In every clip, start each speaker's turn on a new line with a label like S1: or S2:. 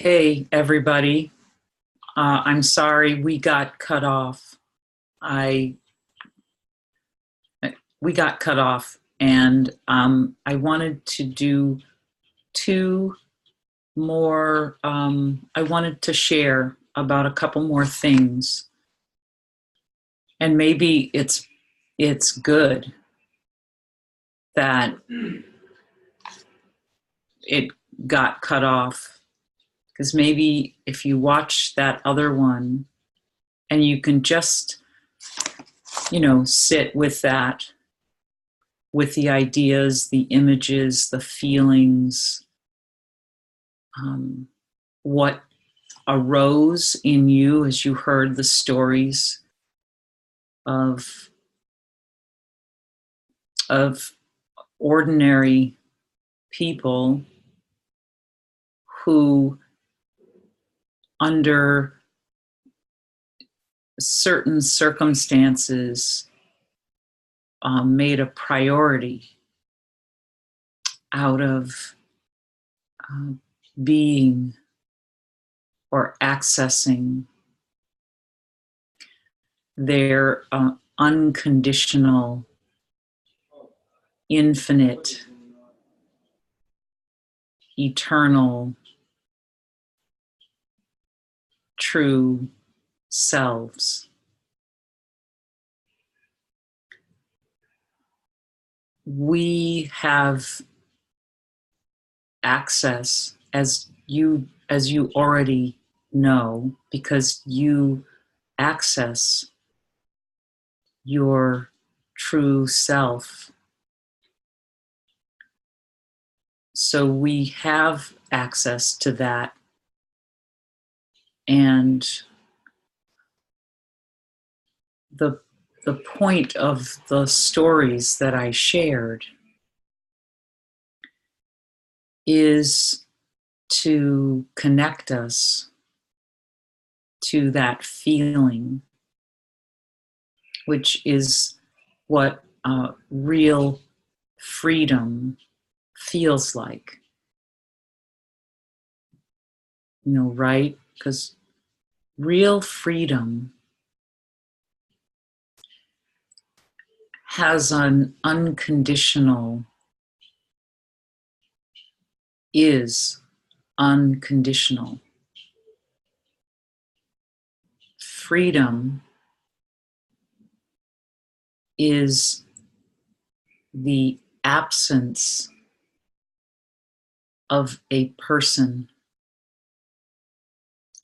S1: Hey, everybody. I'm sorry we got cut off. I we got cut off, and I wanted to do two more. I wanted to share about a couple more things, and maybe it's good that it got cut off because maybe if you watch that other one and you can just sit with that, with the ideas, the images, the feelings, what arose in you as you heard the stories of of ordinary people who, under certain circumstances, made a priority out of uh, being or accessing their unconditional, infinite, eternal, true selves. We have access, as you already know, because you access your true self. So we have access to that. And the the point of the stories that I shared is to connect us to that feeling, which is what real freedom feels like. Right? Because real freedom has an unconditional, is unconditional. Freedom is the absence of a person,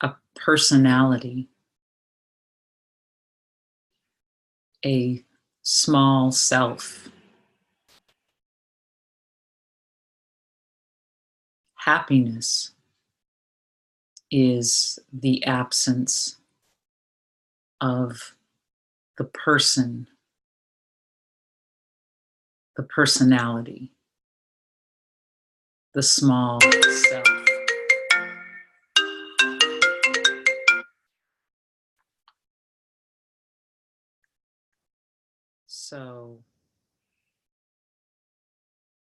S1: a personality, a small self. Happiness is the absence of the person, the personality, the small self. So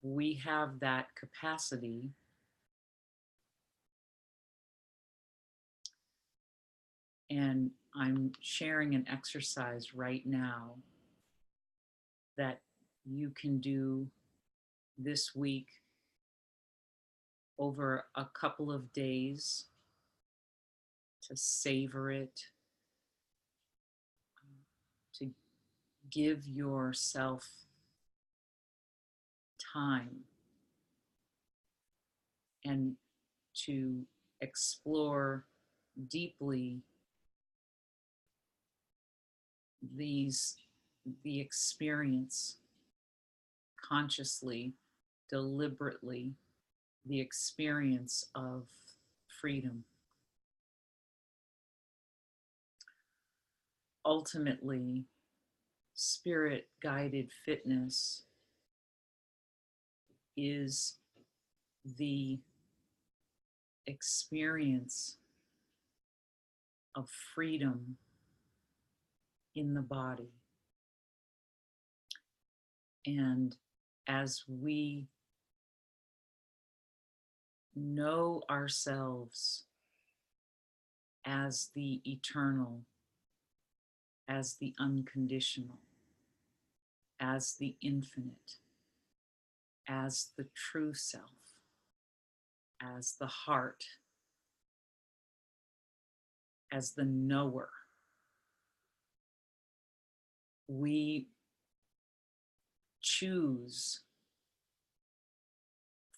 S1: we have that capacity, and I'm sharing an exercise right now that you can do this week over a couple of days to savor it, to give yourself time, and to explore deeply the experience, consciously, deliberately, the experience of freedom. Ultimately, spirit guided fitness is the experience of freedom in the body. And as we know ourselves as the eternal, as the unconditional, as the infinite, as the true self, as the heart, as the knower. We choose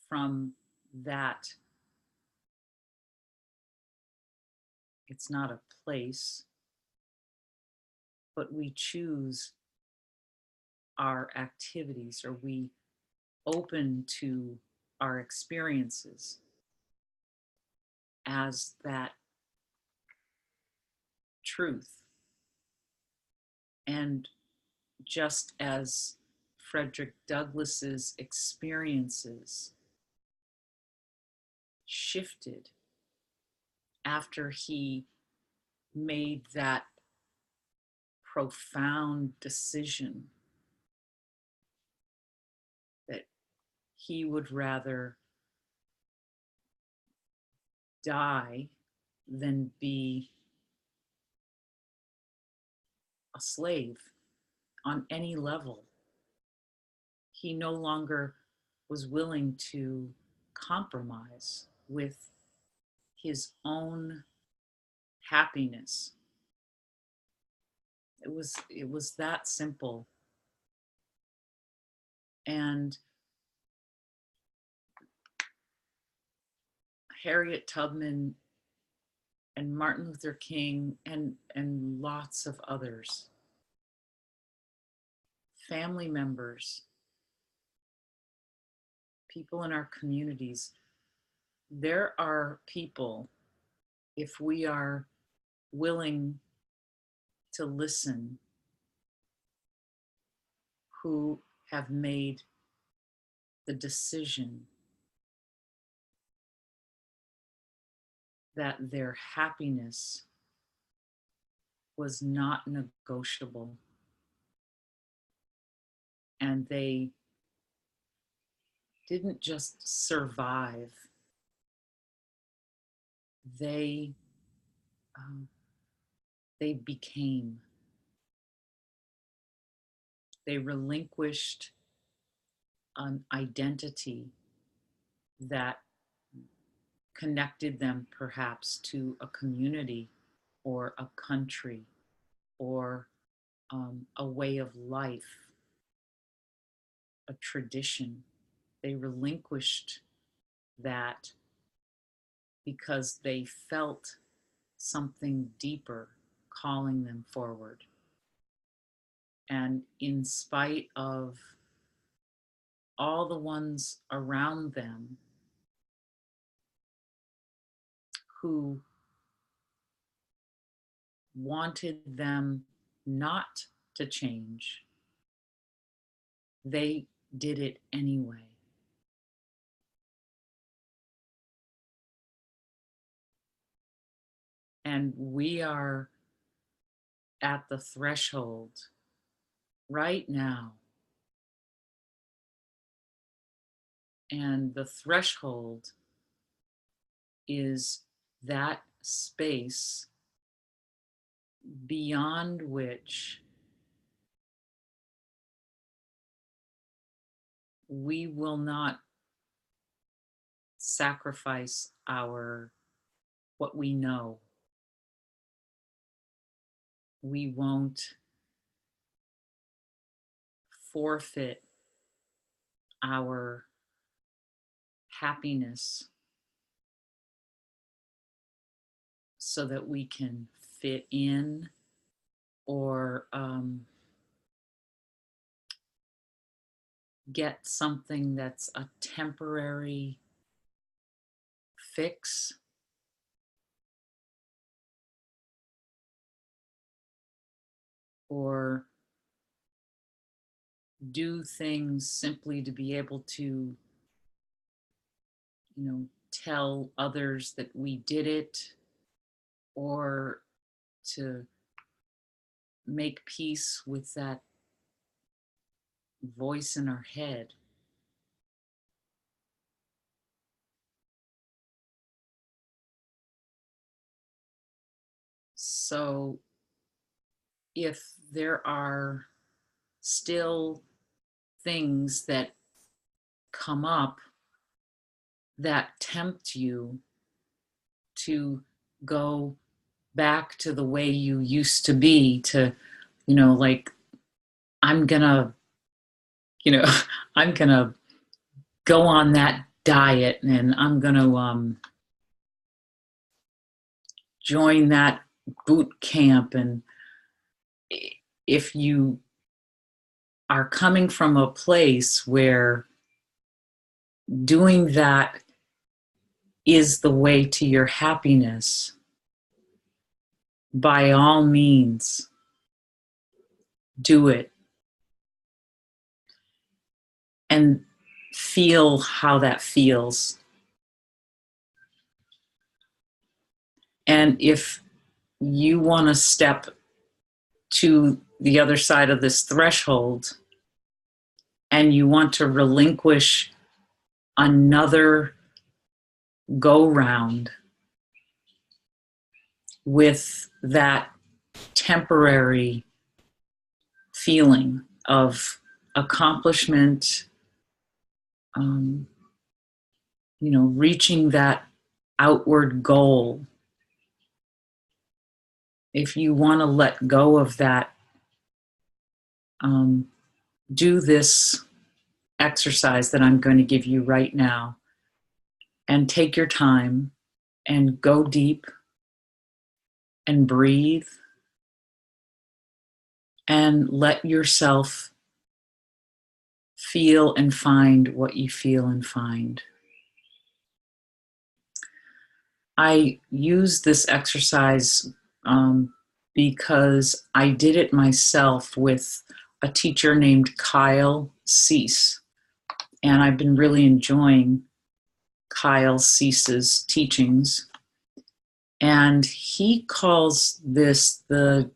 S1: from that. It's not a place, but we choose our activities, or we open to our experiences as that truth. And just as Frederick Douglass's experiences shifted after he made that profound decision that he would rather die than be a slave on any level. He no longer was willing to compromise with his own happiness. It was that simple. And Harriet Tubman and Martin Luther King and lots of others, family members, people in our communities, there are people, if we are willing to listen, who have made the decision that their happiness was not negotiable, and they didn't just survive, they um, they became. They relinquished an identity that connected them perhaps to a community or a country or a way of life, a tradition. They relinquished that because they felt something deeper calling them forward. And in spite of all the ones around them who wanted them not to change, they did it anyway. And we are at the threshold right now. And the threshold is that space beyond which we will not sacrifice what we know. We won't forfeit our happiness so that we can fit in or get something that's a temporary fix. Or do things simply to be able to, tell others that we did it, or to make peace with that voice in our head. So if there are still things that come up that tempt you to go back to the way you used to be, to, like, I'm gonna, you know, I'm gonna go on that diet, and I'm gonna join that boot camp. And if you are coming from a place where doing that is the way to your happiness, by all means, do it and feel how that feels. And if you want to step to the other side of this threshold and you want to relinquish another go round with that temporary feeling of accomplishment, reaching that outward goal, if you want to let go of that, do this exercise that I'm going to give you right now, and take your time and go deep and breathe and let yourself feel and find what you feel and find. I use this exercise because I did it myself with a teacher named Kyle Cease. And I've been really enjoying Kyle Cease's teachings. And he calls this the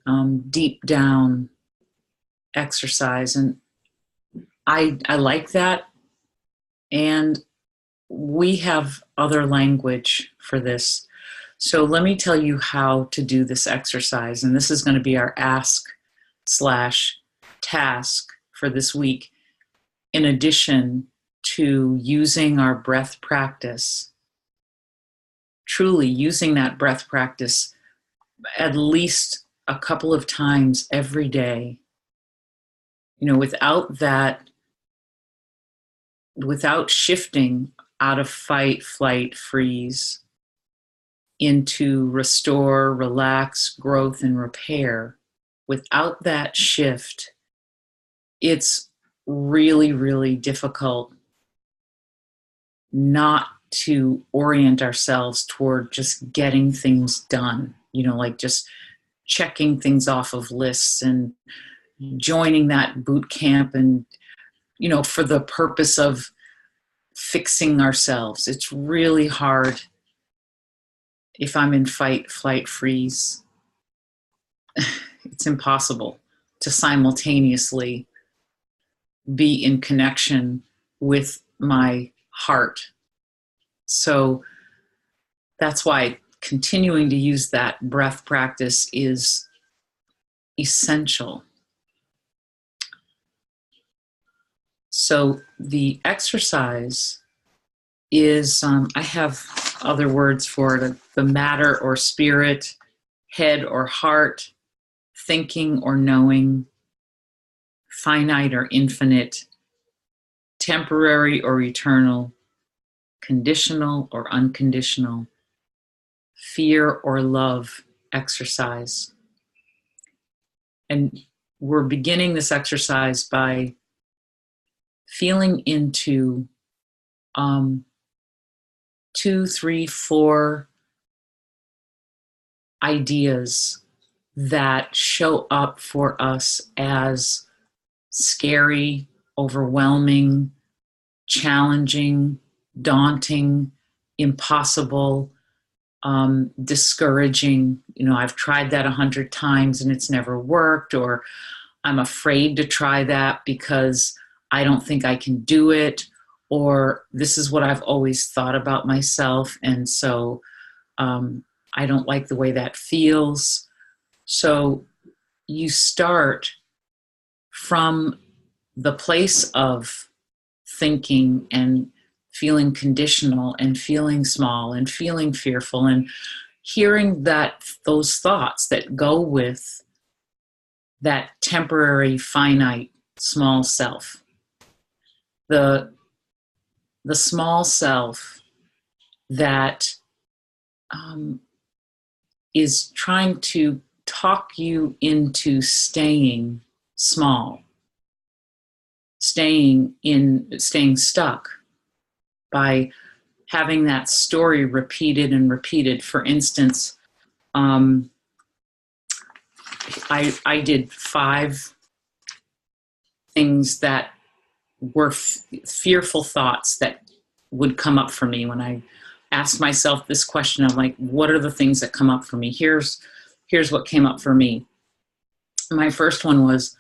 S1: deep down exercise. And I like that. And we have other language for this. So let me tell you how to do this exercise. And this is going to be our ask/task for this week, in addition to using our breath practice, truly using that breath practice at least a couple of times every day. Without that, without shifting out of fight, flight, freeze into restore, relax, growth, and repair, without that shift, it's really, really difficult not to orient ourselves toward just getting things done, like just checking things off of lists and joining that boot camp and, for the purpose of fixing ourselves. It's really hard if I'm in fight, flight, freeze. It's impossible to simultaneously be in connection with my heart. So that's why continuing to use that breath practice is essential. So the exercise is, I have other words for it, the matter or spirit, head or heart, thinking or knowing, finite or infinite, temporary or eternal, conditional or unconditional, fear or love exercise. And we're beginning this exercise by feeling into 2, 3, 4 ideas that show up for us as scary, overwhelming, challenging, daunting, impossible, discouraging. I've tried that 100 times and it's never worked, or I'm afraid to try that because I don't think I can do it, or this is what I've always thought about myself, and so I don't like the way that feels. So you start from the place of thinking and feeling conditional and feeling small and feeling fearful and hearing that those thoughts that go with that temporary finite small self, the small self that is trying to talk you into staying small, staying stuck by having that story repeated and repeated. For instance, I did 5 things that were fearful thoughts that would come up for me when I asked myself this question. I'm like, what are the things that come up for me? Here's what came up for me. My first one was,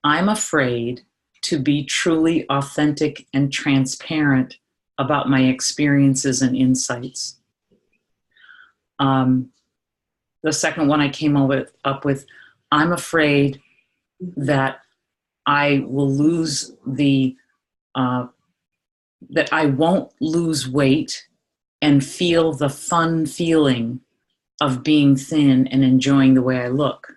S1: I'm afraid to be truly authentic and transparent about my experiences and insights. The second one I came up with, I'm afraid that I will lose that I won't lose weight and feel the fun feeling of being thin and enjoying the way I look.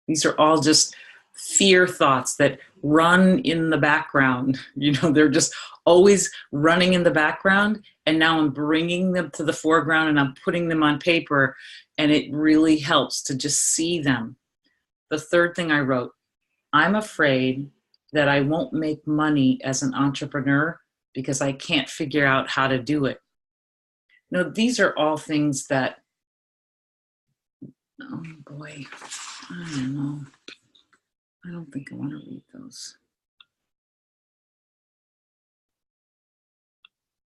S1: These are all just fear thoughts that run in the background. They're just always running in the background. And now I'm bringing them to the foreground and I'm putting them on paper. And it really helps to just see them. The third thing I wrote, I'm afraid that I won't make money as an entrepreneur because I can't figure out how to do it. These are all things that, oh boy, I don't know. I don't think I want to read those.